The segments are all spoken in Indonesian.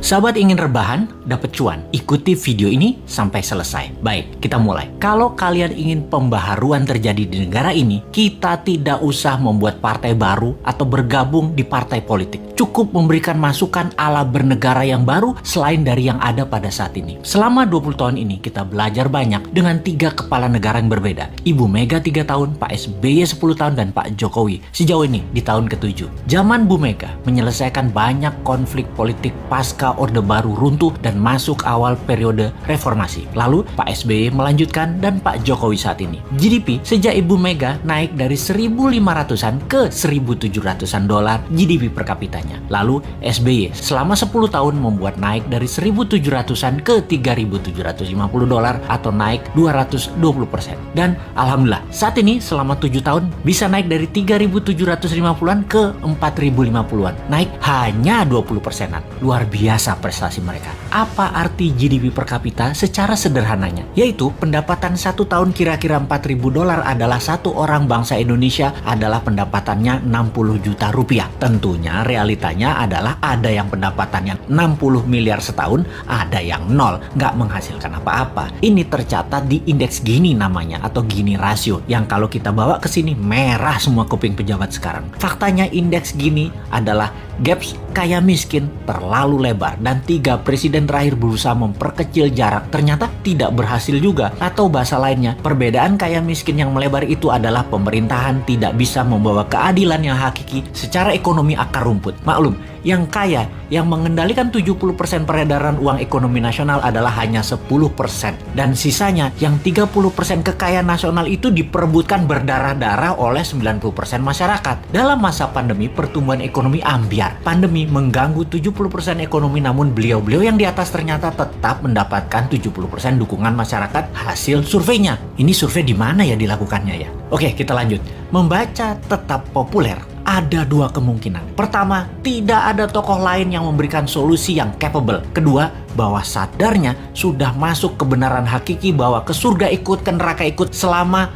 Sahabat ingin rebahan, dapat cuan? Ikuti video ini sampai selesai. Baik, kita mulai. Kalau kalian ingin pembaharuan terjadi di negara ini, kita tidak usah membuat partai baru atau bergabung di partai politik. Cukup memberikan masukan ala bernegara yang baru selain dari yang ada pada saat ini. Selama 20 tahun ini kita belajar banyak dengan 3 kepala negara yang berbeda. Ibu Mega 3 tahun, Pak SBY 10 tahun, dan Pak Jokowi sejauh ini di tahun ke-7. Zaman Bu Mega menyelesaikan banyak konflik politik pasca Orde Baru runtuh dan masuk awal periode reformasi. Lalu Pak SBY melanjutkan dan Pak Jokowi saat ini. GDP sejak Ibu Mega naik dari 1.500-an ke 1.700-an dolar GDP per kapitanya. Lalu SBY selama 10 tahun membuat naik dari 1.700-an ke 3.750 dolar atau naik 220%. Dan alhamdulillah saat ini selama 7 tahun bisa naik dari 3.750-an ke 4.050-an. Naik hanya 20%-an. Luar biasa prestasi mereka. Apa arti GDP per kapita secara sederhananya? Yaitu pendapatan 1 tahun kira-kira 4.000 dolar adalah satu orang bangsa Indonesia adalah pendapatannya 60 juta rupiah. Tentunya realitanya adalah ada yang pendapatannya 60 miliar setahun, ada yang nol, nggak menghasilkan apa-apa. Ini tercatat di indeks Gini namanya atau Gini rasio yang kalau kita bawa ke sini merah semua kuping pejabat sekarang. Faktanya indeks Gini adalah gaps kaya miskin terlalu lebar dan 3 presiden terakhir berusaha memperkecil jarak ternyata tidak berhasil juga. Atau bahasa lainnya, perbedaan kaya miskin yang melebar itu adalah pemerintahan tidak bisa membawa keadilan yang hakiki secara ekonomi akar rumput. Maklum, yang kaya yang mengendalikan 70% peredaran uang ekonomi nasional adalah hanya 10% dan sisanya yang 30% kekayaan nasional itu diperebutkan berdarah-darah oleh 90% masyarakat. Dalam masa pandemi, pertumbuhan ekonomi ambyar. Pandemi mengganggu 70% ekonomi, namun beliau-beliau yang di atas ternyata tetap mendapatkan 70% dukungan masyarakat hasil surveinya. Ini survei di mana ya dilakukannya ya? Oke, kita lanjut. Membaca tetap populer. Ada 2 kemungkinan. Pertama, tidak ada tokoh lain yang memberikan solusi yang capable. Kedua, bahwa sadarnya sudah masuk kebenaran hakiki bahwa ke surga ikut, ke neraka ikut selama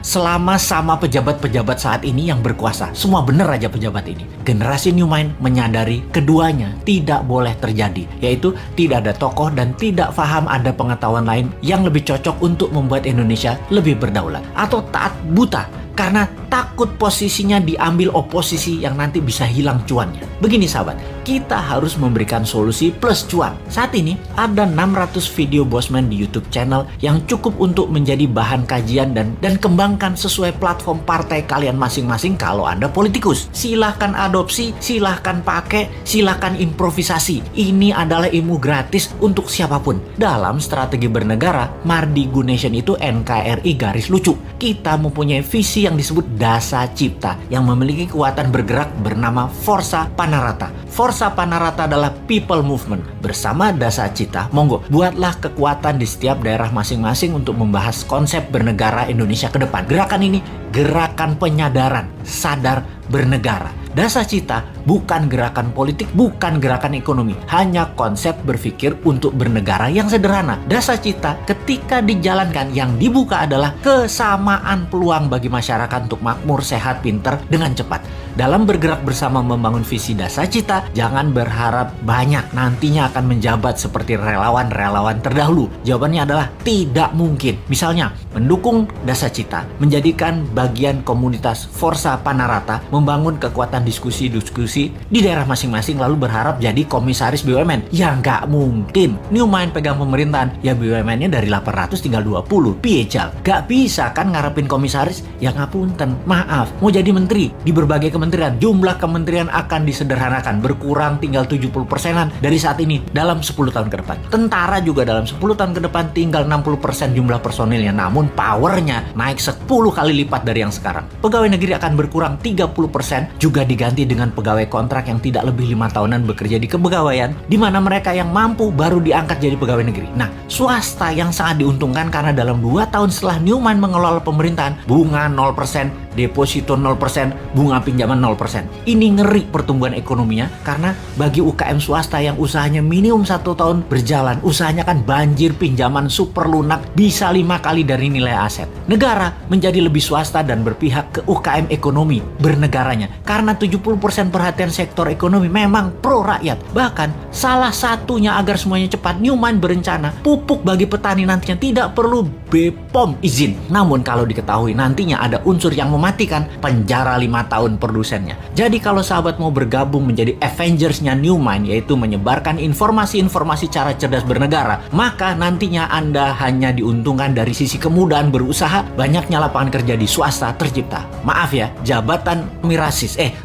sama pejabat-pejabat saat ini yang berkuasa. Semua bener aja pejabat ini. Generasi New Mind menyadari keduanya tidak boleh terjadi, yaitu tidak ada tokoh dan tidak paham ada pengetahuan lain yang lebih cocok untuk membuat Indonesia lebih berdaulat. Atau taat buta karena takut posisinya diambil oposisi yang nanti bisa hilang cuannya. Begini sahabat, kita harus memberikan solusi plus cuan. Saat ini ada 600 video Bosman di YouTube channel yang cukup untuk menjadi bahan kajian dan kembangkan sesuai platform partai kalian masing-masing kalau Anda politikus. Silahkan adopsi, silahkan pakai, silahkan improvisasi. Ini adalah ilmu gratis untuk siapapun. Dalam strategi bernegara, Mardi Gunation itu NKRI garis lucu. Kita mempunyai visi yang disebut Dasa Cipta yang memiliki kekuatan bergerak bernama Forza Panarata. Forza Panarata adalah people movement. Bersama Dasa Cipta, monggo buatlah kekuatan di setiap daerah masing-masing untuk membahas konsep bernegara Indonesia ke depan. Gerakan ini gerakan penyadaran, sadar bernegara. Dasa Cipta bukan gerakan politik, bukan gerakan ekonomi, hanya konsep berpikir untuk bernegara yang sederhana. Dasa Cipta ketika dijalankan yang dibuka adalah kesamaan peluang bagi masyarakat untuk makmur, sehat, pinter dengan cepat. Dalam bergerak bersama membangun visi Dasa Cipta, jangan berharap banyak nantinya akan menjabat seperti relawan-relawan terdahulu. Jawabannya adalah tidak mungkin. Misalnya, mendukung Dasa Cipta, menjadikan bagian komunitas Forza Panarata, membangun kekuatan diskusi-diskusi di daerah masing-masing lalu berharap jadi komisaris BUMN. Ya nggak mungkin. New Mind pegang pemerintahan, ya BUMN-nya dari 800 tinggal 20. Piejal. Gak bisa kan ngarepin komisaris? Ya ngapunten, maaf. Mau jadi menteri di berbagai kementerian, jumlah kementerian akan disederhanakan, berkurang tinggal 70%-an dari saat ini dalam 10 tahun ke depan. Tentara juga dalam 10 tahun ke depan tinggal 60% jumlah personilnya, namun powernya naik 10 kali lipat dari yang sekarang. Pegawai negeri akan berkurang 30%, juga diganti dengan pegawai kontrak yang tidak lebih 5 tahunan bekerja di kepegawaian, di mana mereka yang mampu baru diangkat jadi pegawai negeri. Nah, swasta yang sangat diuntungkan karena dalam 2 tahun setelah New Mind mengelola pemerintahan, bunga 0%, deposito 0%, bunga pinjaman 0%. Ini ngeri pertumbuhan ekonominya karena bagi UKM swasta yang usahanya minimum 1 tahun berjalan, usahanya kan banjir pinjaman super lunak bisa 5 kali dari nilai aset. Negara menjadi lebih swasta dan berpihak ke UKM ekonomi bernegaranya karena 70% perhatian sektor ekonomi memang pro rakyat. Bahkan salah satunya agar semuanya cepat, Newmont berencana pupuk bagi petani nantinya tidak perlu BPOM izin. Namun kalau diketahui nantinya ada unsur yang mematikan, penjara 5 tahun produsennya. Jadi kalau sahabat mau bergabung menjadi Avengers-nya Newmont, yaitu menyebarkan informasi-informasi cara cerdas bernegara, maka nantinya Anda hanya diuntungkan dari sisi kemudahan berusaha, banyaknya lapangan kerja di swasta tercipta. Maaf ya, jabatan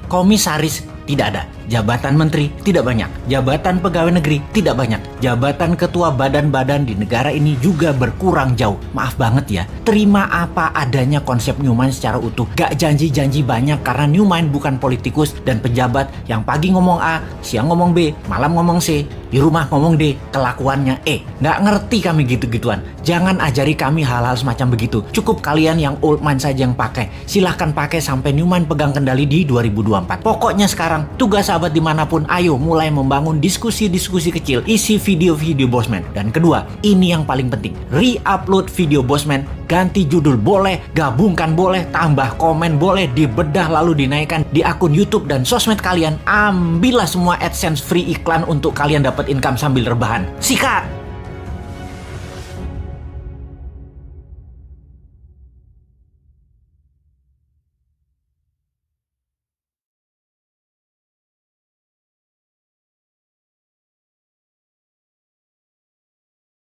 komisaris tidak ada. Jabatan menteri tidak banyak. Jabatan pegawai negeri tidak banyak. Jabatan ketua badan-badan di negara ini juga berkurang jauh. Maaf banget ya. Terima apa adanya konsep Newmont secara utuh. Gak janji-janji banyak karena Newmont bukan politikus dan pejabat yang pagi ngomong A, siang ngomong B, malam ngomong C, di rumah ngomong D, kelakuannya E. Gak ngerti kami gitu-gituan. Jangan ajari kami hal-hal semacam begitu. Cukup kalian yang old mind saja yang pakai. Silahkan pakai sampai Newmont pegang kendali di 2024. Pokoknya sekarang tugas sahabat dimanapun, ayo mulai membangun diskusi-diskusi kecil, isi video-video Bosman. Dan kedua, ini yang paling penting, re-upload video Bosman, ganti judul boleh, gabungkan boleh, tambah komen boleh, dibedah lalu dinaikkan di akun YouTube dan sosmed kalian. Ambillah semua AdSense free iklan untuk kalian dapat income sambil rebahan. Sikat!